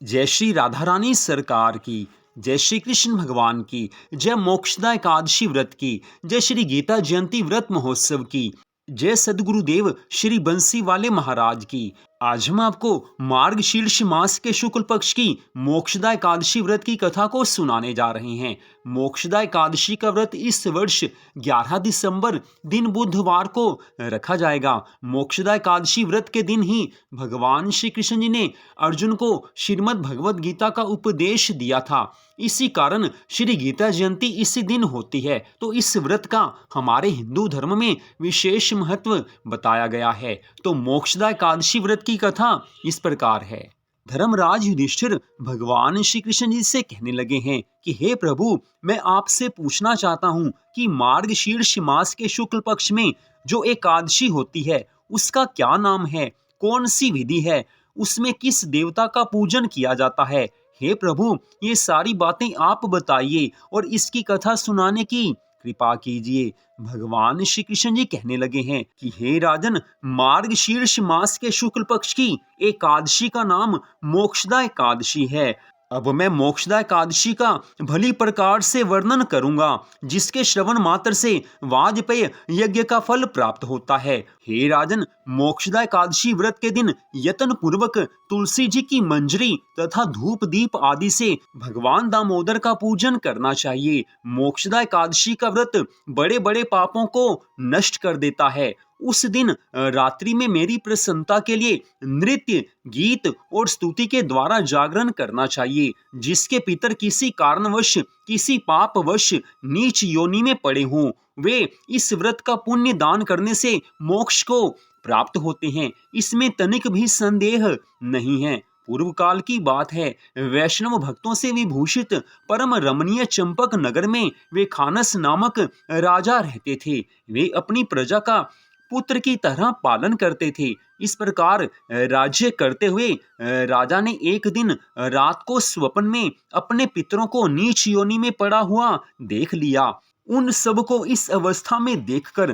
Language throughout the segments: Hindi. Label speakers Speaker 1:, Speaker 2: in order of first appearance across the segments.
Speaker 1: जय श्री राधा रानी सरकार की, जय श्री कृष्ण भगवान की, जय मोक्षदा एकादशी व्रत की, जय श्री गीता जयंती व्रत महोत्सव की, जय सदगुरुदेव श्री बंसी वाले महाराज की। आज हम आपको मार्गशीर्ष मास के शुक्ल पक्ष की मोक्षदा एकादशी व्रत की कथा को सुनाने जा रहे हैं। मोक्षदा एकादशी का व्रत इस वर्ष 11 दिसंबर दिन बुधवार को रखा जाएगा। मोक्षदा एकादशी व्रत के दिन ही भगवान श्री कृष्ण जी ने अर्जुन को श्रीमद् भगवद गीता का उपदेश दिया था। इसी कारण श्री गीता जयंती इसी दिन होती है। तो इस व्रत का हमारे हिंदू धर्म में विशेष महत्व बताया गया है। तो मोक्षदा एकादशी व्रत की कथा इस प्रकार है। धर्मराज युधिष्ठिर भगवान श्री कृष्ण जी से कहने लगे हैं कि हे प्रभु, मैं आपसे पूछना चाहता हूँ कि मार्गशीर्ष मास के शुक्ल पक्ष में जो एकादशी होती है उसका क्या नाम है, कौन सी विधि है, उसमें किस देवता का पूजन किया जाता है। हे प्रभु, ये सारी बातें आप बताइए और इसकी कथा सुनाने की कृपा कीजिए। भगवान श्री कृष्ण जी कहने लगे हैं कि हे राजन, मार्गशीर्ष मास के शुक्ल पक्ष की एकादशी का नाम मोक्षदा एकादशी है। अब मैं मोक्षदा एकादशी का भली प्रकार से वर्णन करूंगा, जिसके श्रवण मात्र से वाजपेय यज्ञ का फल प्राप्त होता है। हे राजन, मोक्षदा एकादशी व्रत के दिन यत्न पूर्वक तुलसी जी की मंजरी तथा धूप दीप आदि से भगवान दामोदर का पूजन करना चाहिए। मोक्षदा एकादशी का व्रत बड़े बड़े पापों को नष्ट कर देता है। उस दिन रात्रि में मेरी प्रसन्नता के लिए नृत्य, गीत और स्तुति के द्वारा जागरण करना चाहिए। जिसके पितर किसी कारणवश, किसी पापवश नीच योनि में पड़े हों, वे इस व्रत का पुण्य दान करने से मोक्ष को प्राप्त होते हैं। इसमें तनिक भी संदेह नहीं है। पूर्व काल की बात है। वैष्णव भक्तों से विभूषित परम रमणीय चंपक नगर में वे खानस नामक राजा रहते थे। वे अपनी प्रजा का पुत्र की तरह पालन करते थे। इस प्रकार राज्य करते हुए राजा ने एक दिन रात को स्वप्न में अपने पितरों को नीच योनि में पड़ा हुआ देख लिया। उन सब को इस अवस्था में देखकर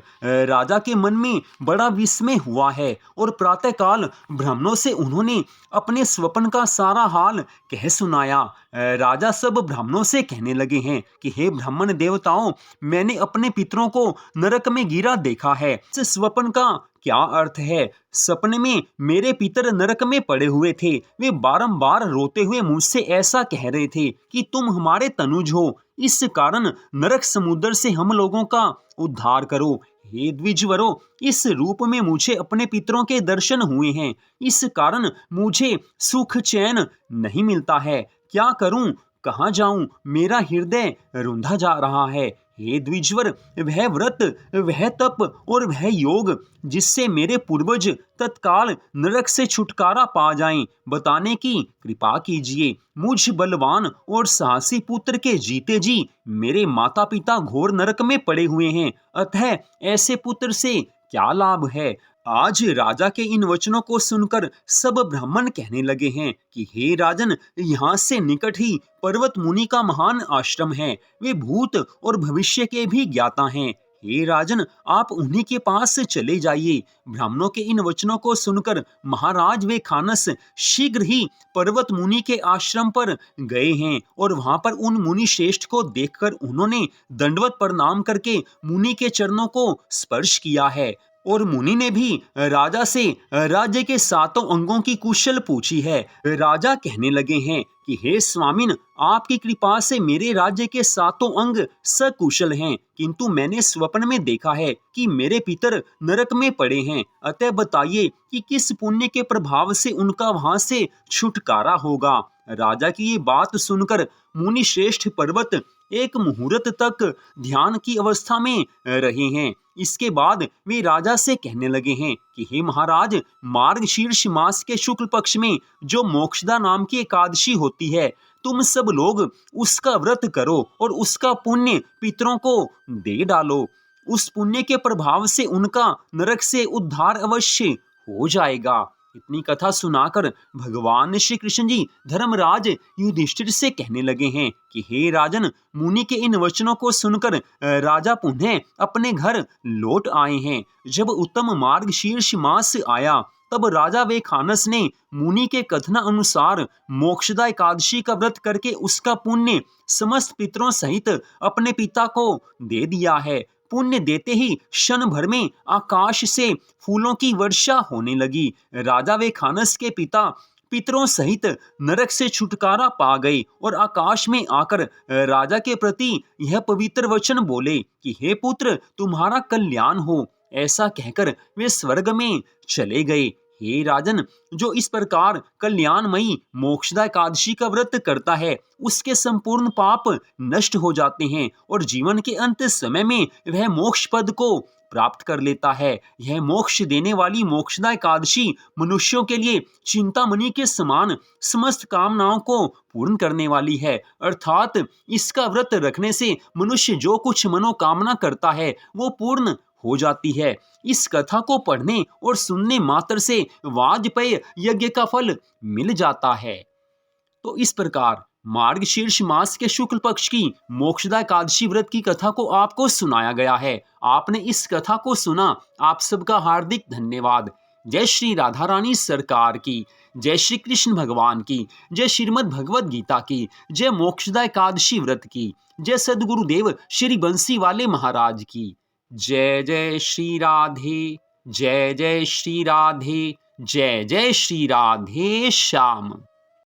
Speaker 1: राजा के मन में बड़ा विस्मय हुआ है और प्रातःकाल ब्राह्मणों से उन्होंने अपने स्वप्न का सारा हाल कह सुनाया। राजा सब ब्राह्मणों से कहने लगे हैं कि हे ब्राह्मण देवताओं, मैंने अपने पितरों को नरक में गिरा देखा है। इस स्वप्न का क्या अर्थ है? सपने में मेरे पितर नरक में पड़े हुए थे। वे बारंबार रोते हुए मुझसे ऐसा कह रहे थे कि तुम हमारे तनुज हो, इस कारण नरक समुद्र से हम लोगों का उद्धार करो। हे द्विजवरों, इस रूप में मुझे अपने पितरों के दर्शन हुए हैं। इस कारण मुझे सुख चैन नहीं मिलता है। क्या करूं, कहाँ जाऊं? मेरा हृदय रुंधा जा रहा है। हे द्विजवर, वह व्रत, वह तप और वह योग जिससे मेरे पूर्वज तत्काल नरक से छुटकारा पा जाएं, बताने की कृपा कीजिए। मुझ बलवान और साहसी पुत्र के जीते जी मेरे माता पिता घोर नरक में पड़े हुए हैं, अतः ऐसे पुत्र से क्या लाभ है? आज राजा के इन वचनों को सुनकर सब ब्राह्मण कहने लगे हैं कि हे राजन, यहाँ से निकट ही पर्वत मुनि का महान आश्रम है। वे भूत और भविष्य के भी ज्ञाता हैं। हे राजन, आप उन्हीं के पास चले जाइए। ब्राह्मणों के इन वचनों को सुनकर महाराज वे खानस शीघ्र ही पर्वत मुनि के आश्रम पर गए हैं और वहां पर उन मुनि श्रेष्ठ को देखकर उन्होंने दंडवत प्रणाम करके मुनि के चरणों को स्पर्श किया है। और मुनि ने भी राजा से राज्य के सातों अंगों की कुशल पूछी है। राजा कहने लगे हैं कि हे स्वामिन, आपकी कृपा से मेरे राज्य के सातों अंग सकुशल हैं, किंतु मैंने स्वप्न में देखा है कि मेरे पितर नरक में पड़े हैं। अतः बताइए कि किस पुण्य के प्रभाव से उनका वहां से छुटकारा होगा। राजा की ये बात सुनकर मुनि श्रेष्ठ पर्वत एक मुहूर्त तक ध्यान की अवस्था में रहे हैं। इसके बाद वे राजा से कहने लगे हैं कि हे महाराज, मार्गशीर्ष मास के शुक्ल पक्ष में जो मोक्षदा नाम की एकादशी होती है, तुम सब लोग उसका व्रत करो और उसका पुण्य पितरों को दे डालो। उस पुण्य के प्रभाव से उनका नरक से उद्धार अवश्य हो जाएगा। इतनी कथा सुनाकर भगवान श्री कृष्ण जी धर्मराज युधिष्ठिर से कहने लगे हैं कि हे राजन, मुनि के इन वचनों को सुनकर राजा पुनः अपने घर लौट आए हैं। जब उत्तम मार्गशीर्ष मास आया तब राजा वेखानस ने मुनि के कथना अनुसार मोक्षदा एकादशी का व्रत करके उसका पुण्य समस्त पितरों सहित अपने पिता को दे दिया है। पुण्य देते ही क्षण भर में आकाश से फूलों की वर्षा होने लगी। राजा वेखानस के पिता पितरों सहित नरक से छुटकारा पा गए और आकाश में आकर राजा के प्रति यह पवित्र वचन बोले कि हे पुत्र, तुम्हारा कल्याण हो। ऐसा कहकर वे स्वर्ग में चले गए। हे राजन, जो इस प्रकार कल्याणमयी मोक्षदा एकादशी का व्रत करता है, उसके संपूर्ण पाप नष्ट हो जाते हैं और जीवन के अंत समय में वह मोक्ष पद को प्राप्त कर लेता है। यह मोक्ष देने वाली मोक्षदा एकादशी मनुष्यों के लिए चिंतामणि के समान समस्त कामनाओं को पूर्ण करने वाली है। अर्थात इसका व्रत रखने से मनुष्य जो कुछ मनोकामना करता है वो पूर्ण हो जाती है। इस कथा को पढ़ने और सुनने मात्र से वाजपेय यज्ञ का फल मिल जाता है। तो इस प्रकार मार्गशीर्ष मास के शुक्ल पक्ष की मोक्षदा एकादशी व्रत की कथा को आपको सुनाया गया है। आपने इस कथा को सुना, आप सबका हार्दिक धन्यवाद। जय श्री राधा रानी सरकार की, जय श्री कृष्ण भगवान की, जय श्रीमद् भगवद गीता की, जय मोक्षदा एकादशी व्रत की, जय सद्गुरुदेव श्री बंसी वाले महाराज की। जय जय श्री राधे, जय जय श्री राधे, जय जय श्री राधे श्याम।